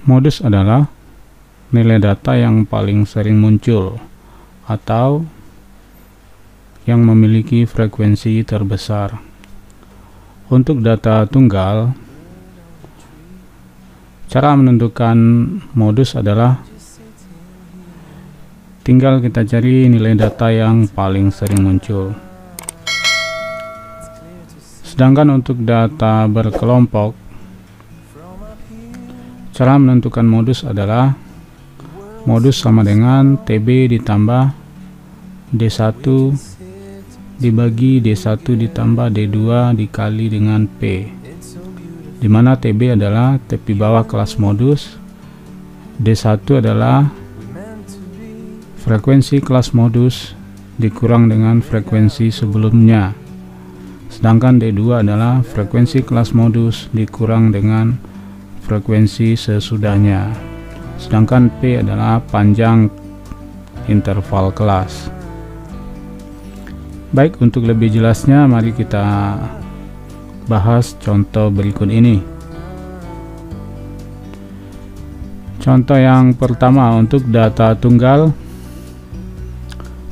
Modus adalah nilai data yang paling sering muncul atau yang memiliki frekuensi terbesar. Untuk data tunggal, cara menentukan modus adalah tinggal kita cari nilai data yang paling sering muncul. Sedangkan untuk data berkelompok, cara menentukan modus adalah modus sama dengan TB ditambah D1 dibagi D1 ditambah D2 dikali dengan P, di mana TB adalah tepi bawah kelas modus, D1 adalah frekuensi kelas modus dikurang dengan frekuensi sebelumnya, sedangkan D2 adalah frekuensi kelas modus dikurang dengan frekuensi sesudahnya, sedangkan P adalah panjang interval kelas. Baik, untuk lebih jelasnya mari kita bahas contoh berikut ini. Contoh yang pertama, untuk data tunggal,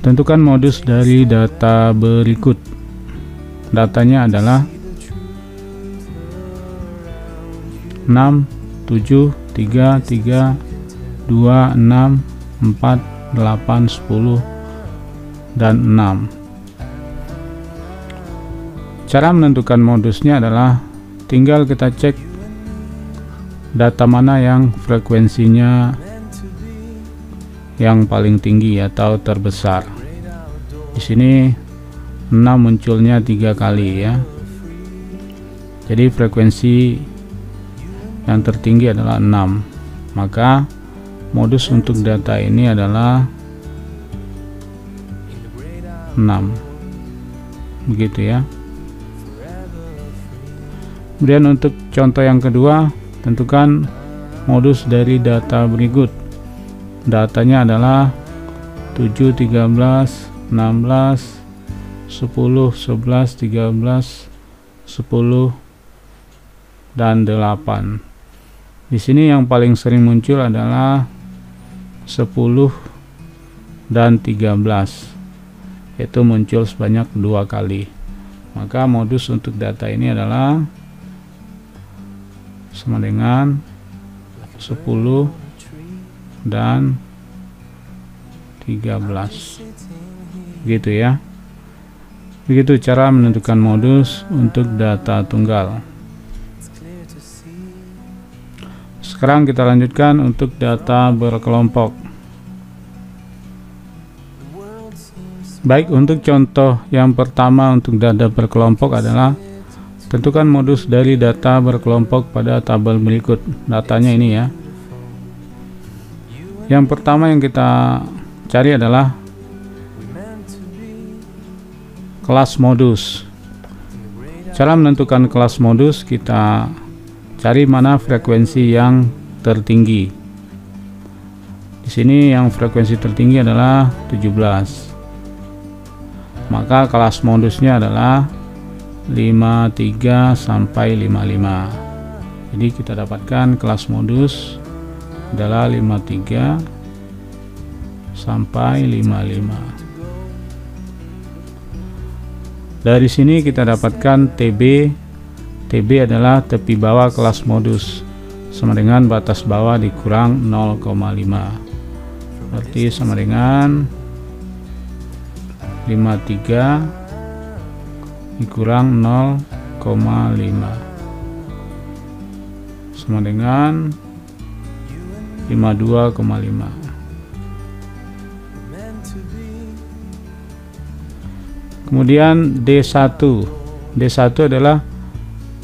tentukan modus dari data berikut. Datanya adalah 6, 7, 3, 3, 2, 6, 4, 8, 10, dan 6. Cara menentukan modusnya adalah tinggal kita cek data mana yang frekuensinya yang paling tinggi atau terbesar. Di sini 6 munculnya 3 kali ya. Jadi frekuensi yang tertinggi adalah 6. Maka modus untuk data ini adalah 6. Begitu ya. Kemudian untuk contoh yang kedua, tentukan modus dari data berikut. Datanya adalah 7, 13, 16, 10, 11, 13, 10, dan 8. Di sini yang paling sering muncul adalah 10 dan 13, yaitu muncul sebanyak 2 kali. Maka modus untuk data ini adalah sama dengan 10 dan 13. Gitu ya. Begitu cara menentukan modus untuk data tunggal. Sekarang kita lanjutkan untuk data berkelompok. Baik, untuk contoh yang pertama untuk data berkelompok adalah tentukan modus dari data berkelompok pada tabel berikut. Datanya ini ya. Yang pertama yang kita cari adalah kelas modus. Cara menentukan kelas modus, kita cari mana frekuensi yang tertinggi. Di sini yang frekuensi tertinggi adalah 17. Maka kelas modusnya adalah 53 sampai 55. Jadi kita dapatkan kelas modus adalah 53 sampai 55. Dari sini kita dapatkan TB. TB adalah tepi bawah kelas modus, sama dengan batas bawah dikurang 0,5. Berarti sama dengan 53 dikurang 0,5 sama dengan 52,5. Kemudian D1. D1 adalah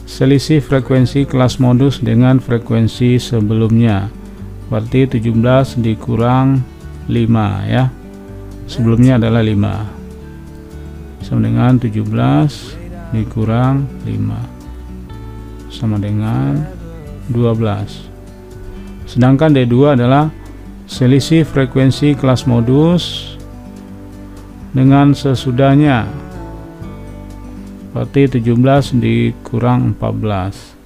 selisih frekuensi kelas modus dengan frekuensi sebelumnya. Berarti 17 dikurang 5 ya. Sebelumnya adalah 5. Sama dengan 17 dikurang 5 sama dengan 12. Sedangkan D2 adalah selisih frekuensi kelas modus dengan sesudahnya. Berarti 17 dikurang 14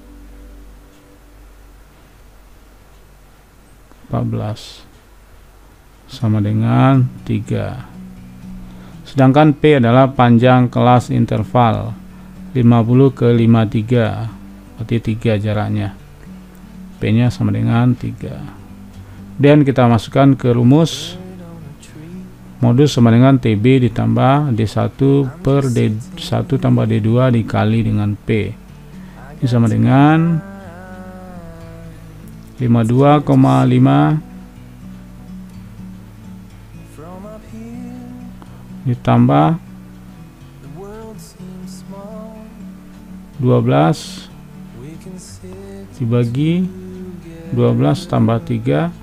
14 sama dengan 3. Sedangkan P adalah panjang kelas interval 50 ke 53, berarti 3 jaraknya. P nya sama dengan 3. Dan kita masukkan ke rumus. Modus sama dengan TB ditambah D1 per D1 tambah D2 dikali dengan P. Ini sama dengan 52,5 ditambah 12 dibagi 12 tambah 3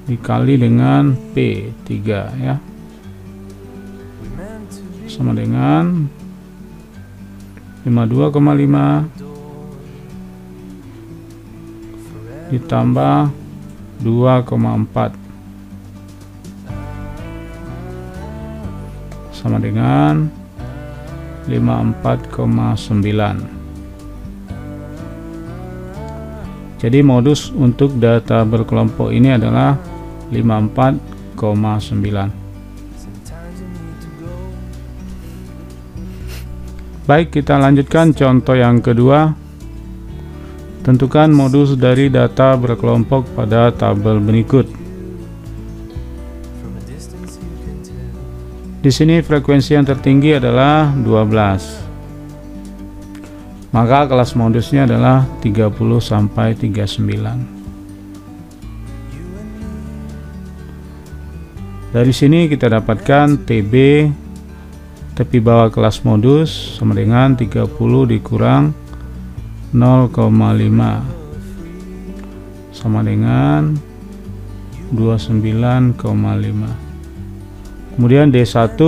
dikali dengan P3 ya, sama dengan 52,5 ditambah 2,4 sama dengan 54,9. Jadi modus untuk data berkelompok ini adalah 54,9. Baik, kita lanjutkan contoh yang kedua. Tentukan modus dari data berkelompok pada tabel berikut. Di sini frekuensi yang tertinggi adalah 12. Maka kelas modusnya adalah 30 sampai 39. Dari sini kita dapatkan TB tepi bawah kelas modus sama dengan 30 dikurang 0,5 sama dengan 29,5. Kemudian D1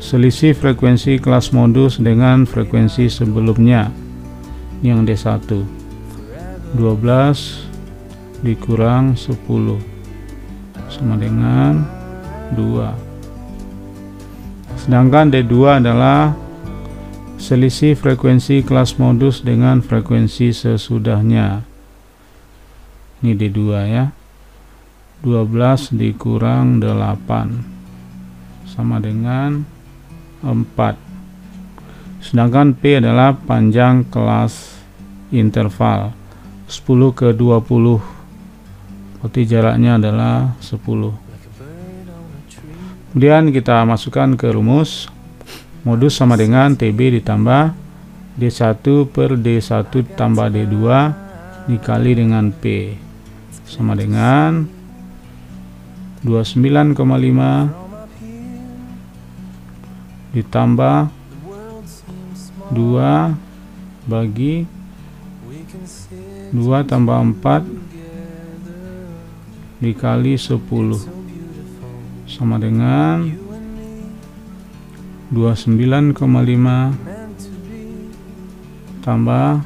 selisih frekuensi kelas modus dengan frekuensi sebelumnya. Ini yang D1 12 dikurang 10 sama dengan 2. Sedangkan D2 adalah selisih frekuensi kelas modus dengan frekuensi sesudahnya. Ini D2 ya, 12 dikurang 8 sama dengan 4. Sedangkan P adalah panjang kelas interval 10 ke 20, berarti jaraknya adalah 10. Kemudian kita masukkan ke rumus. Modus sama dengan TB ditambah D1 per D1 tambah D2 dikali dengan P sama dengan 29,5 ditambah 2 bagi 2 tambah 4 dikali 10 sama dengan 29,5 tambah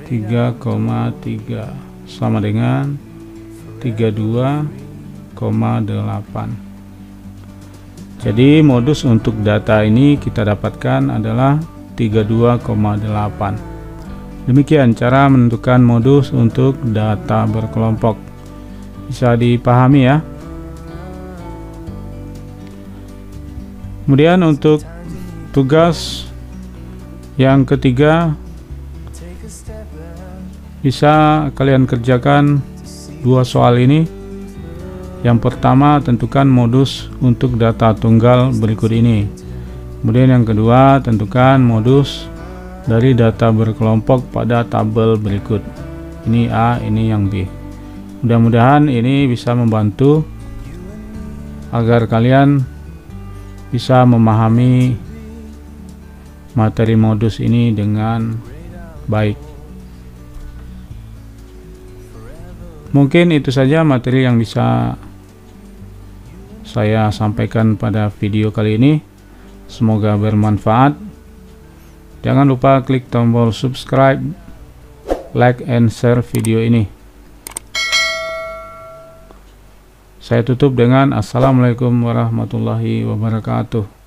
3,3 sama dengan 32,8. Jadi modus untuk data ini kita dapatkan adalah 32,8. Demikian cara menentukan modus untuk data berkelompok. Bisa dipahami ya. Kemudian untuk tugas yang ketiga, bisa kalian kerjakan 2 soal ini. Yang pertama, tentukan modus untuk data tunggal berikut ini. Kemudian yang kedua, tentukan modus dari data berkelompok pada tabel berikut. Ini A, ini yang B. Mudah-mudahan ini bisa membantu agar kalian bisa memahami materi modus ini dengan baik. Mungkin itu saja materi yang bisa saya sampaikan pada video kali ini. Semoga bermanfaat. Jangan lupa klik tombol subscribe, like, and share video ini. Saya tutup dengan Assalamualaikum warahmatullahi wabarakatuh.